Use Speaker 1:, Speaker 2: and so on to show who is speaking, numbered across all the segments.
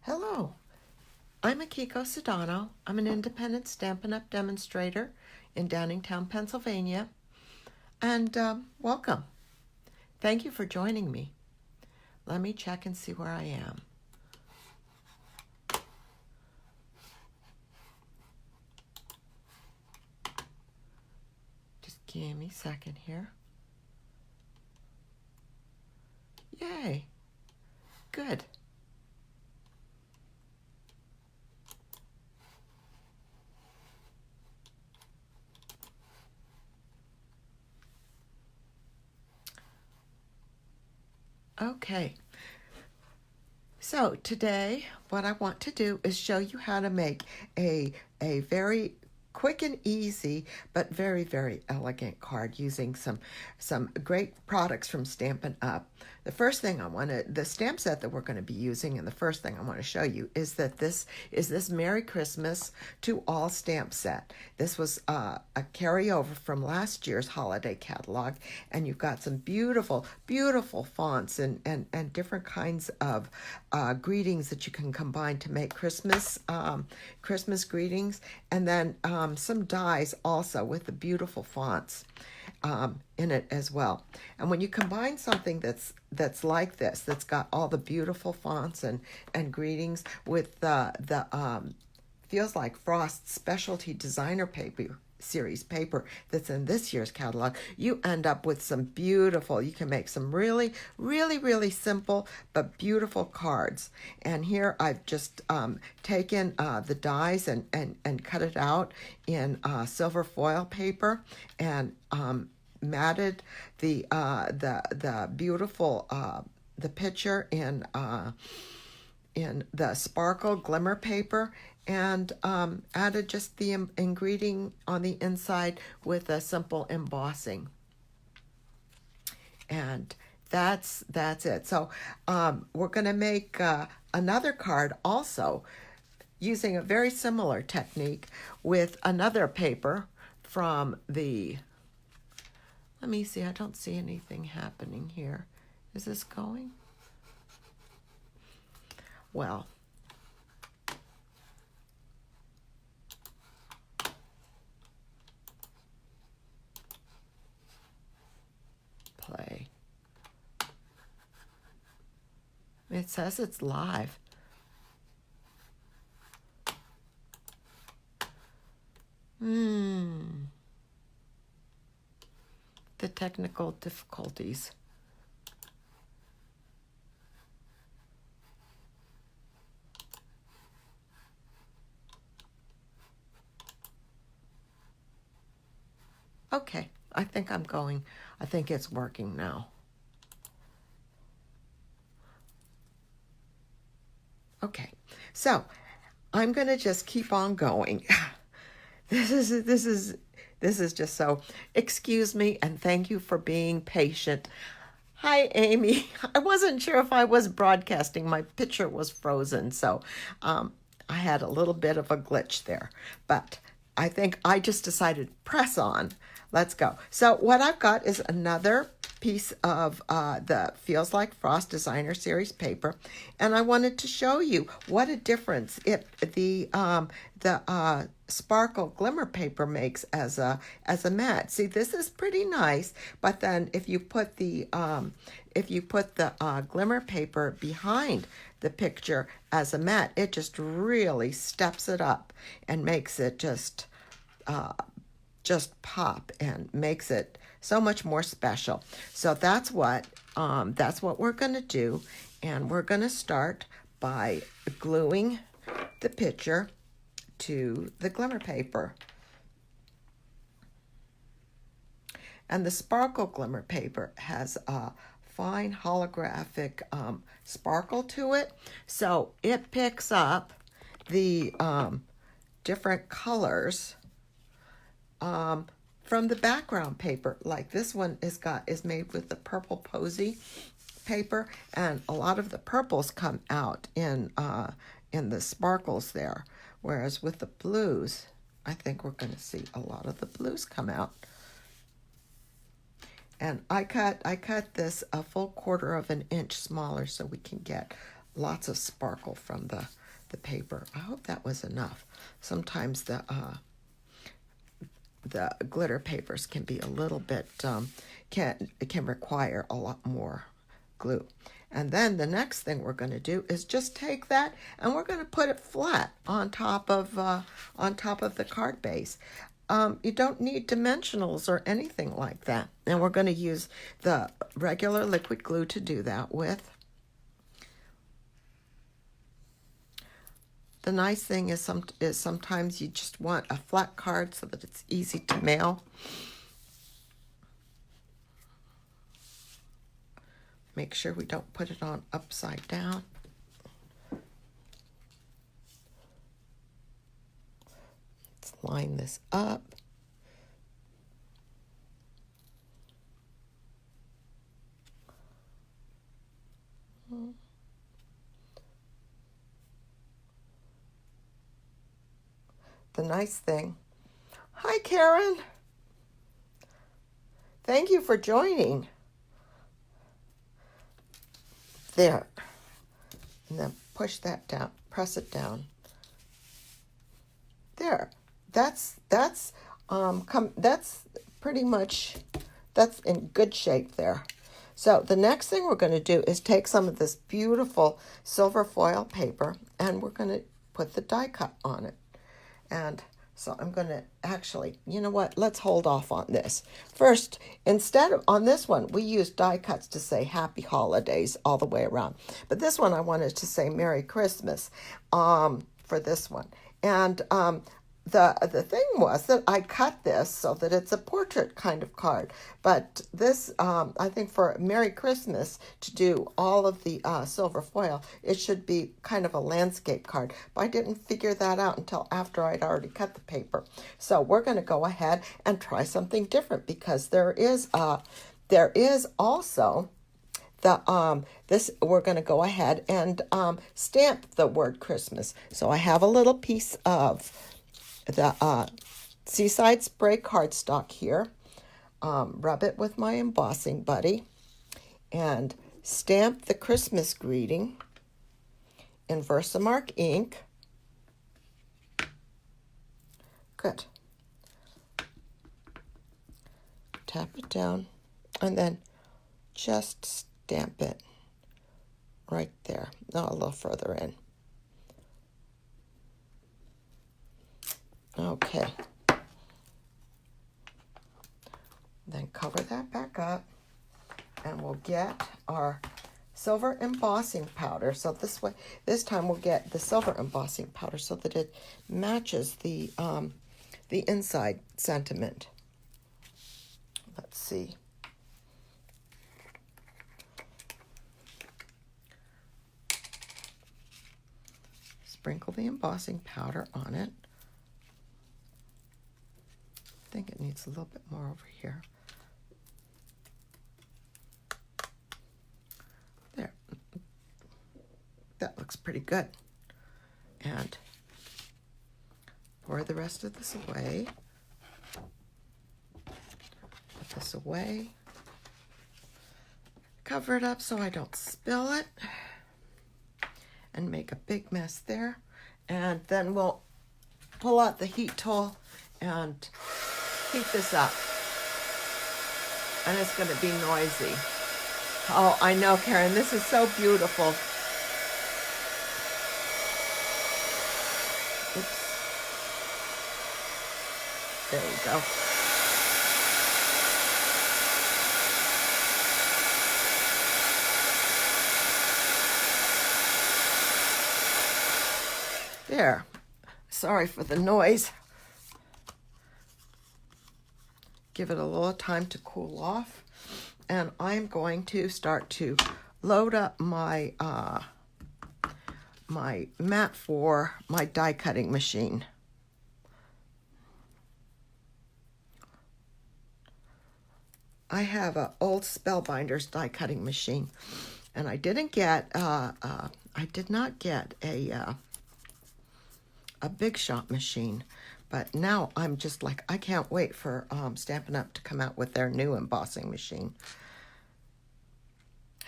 Speaker 1: Hello, I'm Akiko Sedano. I'm an independent Stampin' Up! Demonstrator in Downingtown, Pennsylvania, and welcome. Thank you for joining me. Let me check and see where I am. Just give me a second here. Yay, good. Okay, so today what I want to do is show you how to make a very quick and easy but very, very elegant card using some great products from Stampin' Up. The first thing the stamp set that we're going to be using, and the first thing I want to show you is that this Merry Christmas toAll stamp set. This was a carryover from last year's holiday catalog, and you've got some beautiful, beautiful fonts and different kinds of greetings that you can combine to make Christmas greetings, and then some dies also with the beautiful fonts in it as well. And when you combine something that's like this, that's got all the beautiful fonts and greetings with the Feels Like Frost specialty designer paper series paper that's in this year's catalog, you end up with some beautiful, you can make some really, really, really simple but beautiful cards. And here I've just taken the dies and cut it out in silver foil paper and matted the beautiful the picture in the sparkle glimmer paper, and added just the ingredient on the inside with a simple embossing. And that's it. So we're going to make another card also using a very similar technique with another paper from the, let me see, I don't see anything happening here. Is this going? Well, play. It says it's live. The technical difficulties. Okay, I think it's working now. Okay, so I'm gonna just keep on going. This is just so, excuse me and thank you for being patient. Hi, Amy. I wasn't sure if I was broadcasting. My picture was frozen, so I had a little bit of a glitch there. But I think I just decided press on. Let's go. So what I've got is another piece of the Feels Like Frost Designer Series paper, and I wanted to show you what a difference the sparkle glimmer paper makes as a mat. See, this is pretty nice, but then if you put the glimmer paper behind the picture as a mat, it just really steps it up and makes it just pop and makes it so much more special. So that's what we're going to do, and we're going to start by gluing the picture to the glimmer paper. And the sparkle glimmer paper has a fine holographic sparkle to it, so it picks up the different colors from the background paper. Like this one is made with the purple posy paper, and a lot of the purples come out in the sparkles there, whereas with the blues, I think we're going to see a lot of the blues come out. And I cut this a full 1/4 of an inch smaller so we can get lots of sparkle from the paper. I hope that was enough. Sometimes the glitter papers can be a little bit, can require a lot more glue. And then the next thing we're going to do is just take that and we're going to put it flat on top of the card base. You don't need dimensionals or anything like that. And we're going to use the regular liquid glue to do that with. The nice thing is sometimes you just want a flat card so that it's easy to mail. Make sure we don't put it on upside down. Let's line this up. The nice thing. Hi, Karen. Thank you for joining. There. And then push that down. Press it down. There. That's pretty much, that's in good shape there. So the next thing we're going to do is take some of this beautiful silver foil paper and we're going to put the die cut on it. And so I'm going to actually, you know what, let's hold off on this. First, instead of, on this one, we used die cuts to say Happy Holidays all the way around. But this one, I wanted to say Merry Christmas for this one. And the thing was that I cut this so that it's a portrait kind of card. But this, I think for Merry Christmas, to do all of the silver foil, it should be kind of a landscape card. But I didn't figure that out until after I'd already cut the paper. So we're going to go ahead and try something different because there is also this, we're going to go ahead and stamp the word Christmas. So I have a little piece of the Seaside Spray cardstock here. Rub it with my embossing buddy and stamp the Christmas greeting in Versamark ink. Good. Tap it down and then just stamp it right there. No, a little further in. Okay. Then cover that back up and we'll get our silver embossing powder. So this time we'll get the silver embossing powder so that it matches the inside sentiment. Let's see. Sprinkle the embossing powder on it. I think it needs a little bit more over here. There. That looks pretty good. And pour the rest of this away. Put this away. Cover it up so I don't spill it. And make a big mess there. And then we'll pull out the heat tool and heat this up. And it's going to be noisy. Oh, I know, Karen, this is so beautiful. Oops. There we go. There. Sorry for the noise. Give it a little time to cool off. And I'm going to start to load up my my mat for my die cutting machine. I have an old Spellbinders die cutting machine, and I didn't get I did not get a Big Shot machine. But now I'm just like, I can't wait for Stampin' Up! To come out with their new embossing machine.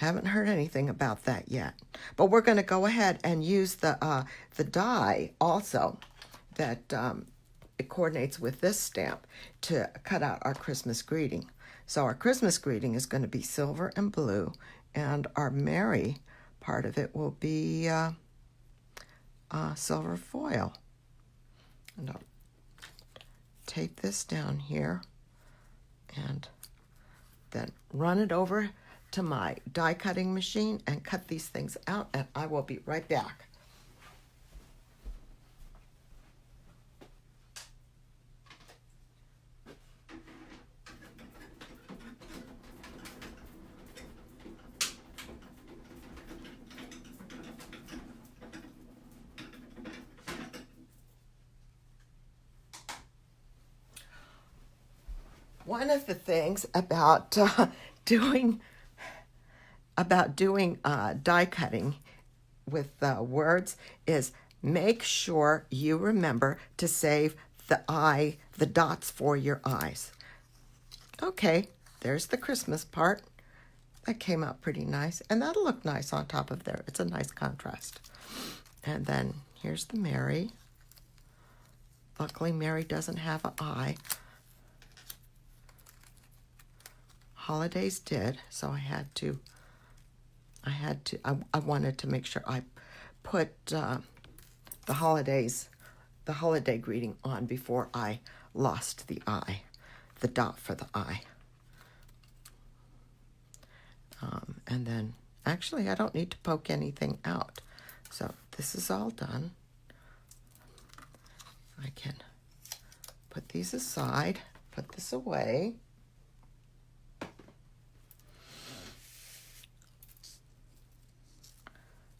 Speaker 1: Haven't heard anything about that yet. But we're going to go ahead and use the die also that it coordinates with this stamp to cut out our Christmas greeting. So our Christmas greeting is going to be silver and blue, and our merry part of it will be silver foil. And I'll tape this down here and then run it over to my die cutting machine and cut these things out, and I will be right back. One of the things about doing die cutting with words is make sure you remember to save the dots for your eyes. Okay, there's the Christmas part. That came out pretty nice, and that'll look nice on top of there. It's a nice contrast. And then here's the Merry. Luckily, Merry doesn't have an eye. Holidays did, so I wanted to make sure I put the holiday greeting on before I lost the eye, the dot for the eye. And then, actually, I don't need to poke anything out. So this is all done. I can put these aside, put this away.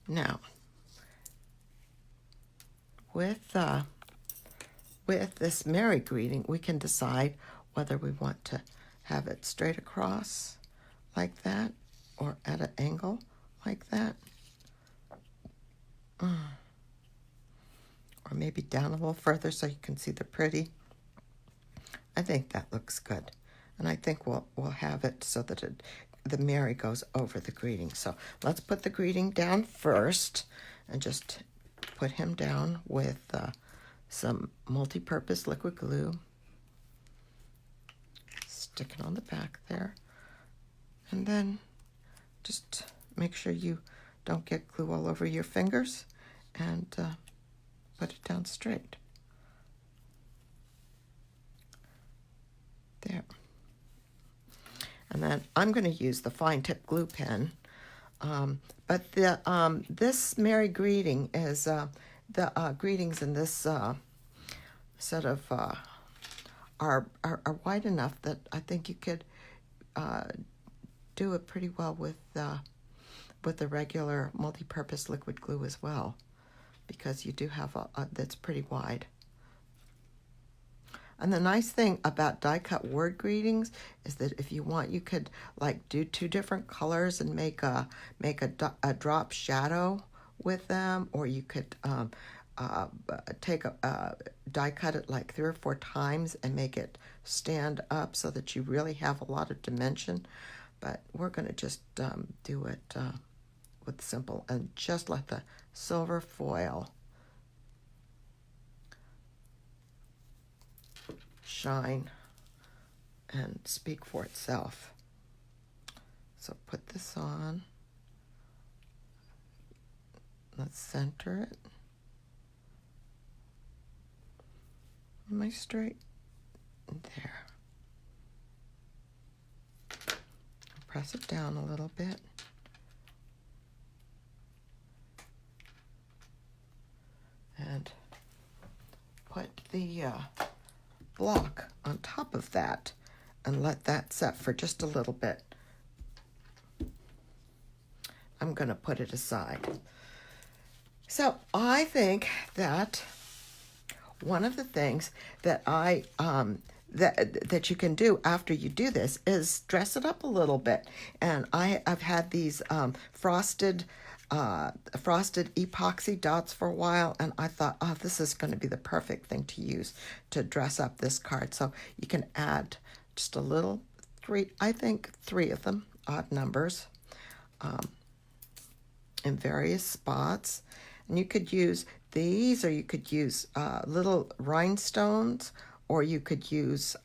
Speaker 1: Now, with this Merry greeting, we can decide whether we want to have it straight across like that or at an angle like that. Or maybe down a little further so you can see the pretty. I think that looks good. And I think we'll have it so that the Merry goes over the greeting. So let's put the greeting down first and just put him down with some multi-purpose liquid glue. Stick it on the back there. And then just make sure you don't get glue all over your fingers, and put it down straight. There. And then I'm going to use the fine tip glue pen. But this Merry greeting is the greetings in this set of are wide enough that I think you could do it pretty well with the regular multi-purpose liquid glue as well, because you do have a that's pretty wide. And the nice thing about die cut word greetings is that if you want, you could like do two different colors and make a drop shadow with them, or you could take die cut it like 3 or 4 times and make it stand up so that you really have a lot of dimension. But we're going to just do it with simple and just let the silver foil shine and speak for itself. So put this on. Let's center it. Am I straight? There. Press it down a little bit. And put the block on top of that and let that set for just a little bit. I'm going to put it aside. So I think that one of the things that that you can do after you do this is dress it up a little bit. And I've had these frosted epoxy dots for a while, and I thought, oh, this is going to be the perfect thing to use to dress up this card. So you can add just a little, I think 3 of them, odd numbers. in various spots. And you could use these, or you could use little rhinestones, or you could use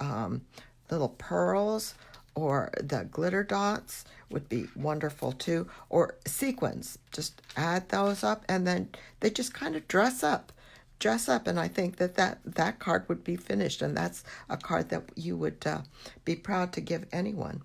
Speaker 1: little pearls, or the glitter dots would be wonderful too, or sequins. Just add those up, and then they just kind of dress up, and I think that card would be finished, and that's a card that you would be proud to give anyone.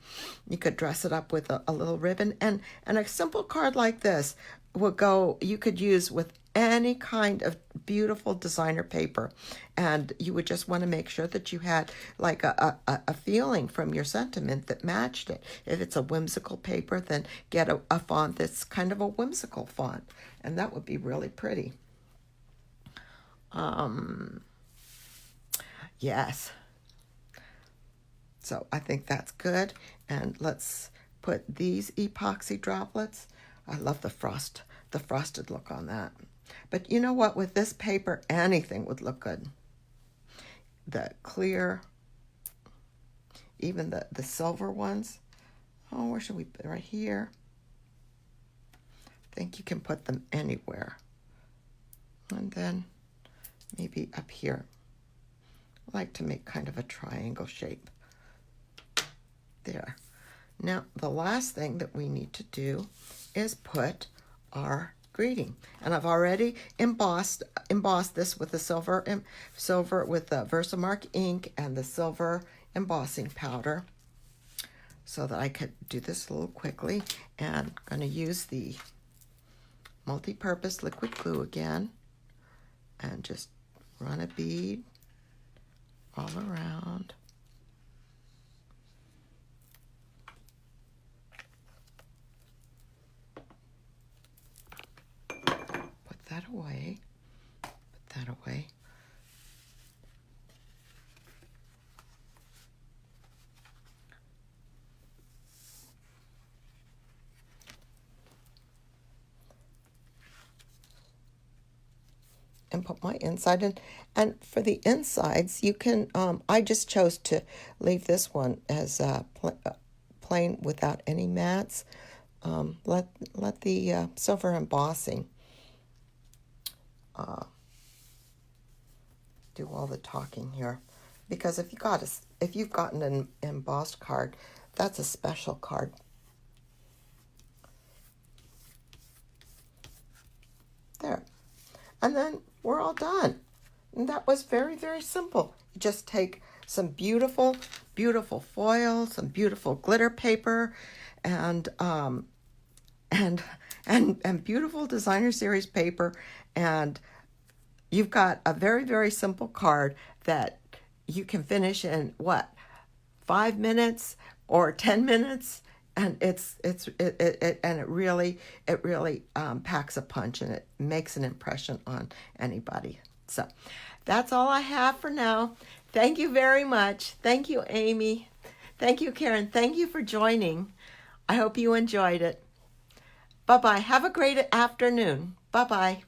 Speaker 1: You could dress it up with a little ribbon, and a simple card like this would go, you could use with any kind of beautiful designer paper, and you would just want to make sure that you had like a feeling from your sentiment that matched it. If it's a whimsical paper, then get a font that's kind of a whimsical font, and that would be really pretty. Yes. So I think that's good, and let's put these epoxy droplets. I love the frosted look on that. But you know what? With this paper, anything would look good. The clear, even the silver ones. Oh, where should we put? Right here. I think you can put them anywhere. And then maybe up here. I like to make kind of a triangle shape. There. Now, the last thing that we need to do is put our greeting. And I've already embossed this with the silver with the Versamark ink and the silver embossing powder, so that I could do this a little quickly. And I'm going to use the multi-purpose liquid glue again, and just run a bead all around. Put that away. And put my inside in. And for the insides, you can, I just chose to leave this one as plain without any mats. Let the silver embossing do all the talking here. Because if you've gotten an embossed card, that's a special card. There. And then we're all done. And that was very, very simple. Just take some beautiful, beautiful foil, some beautiful glitter paper, and beautiful designer series paper, and you've got a very, very simple card that you can finish in 5 minutes or 10 minutes. And it really packs a punch, and it makes an impression on anybody. So that's all I have for now. Thank you very much. Thank you, Amy. Thank you, Karen. Thank you for joining. I hope you enjoyed it. Bye-bye. Have a great afternoon. Bye-bye.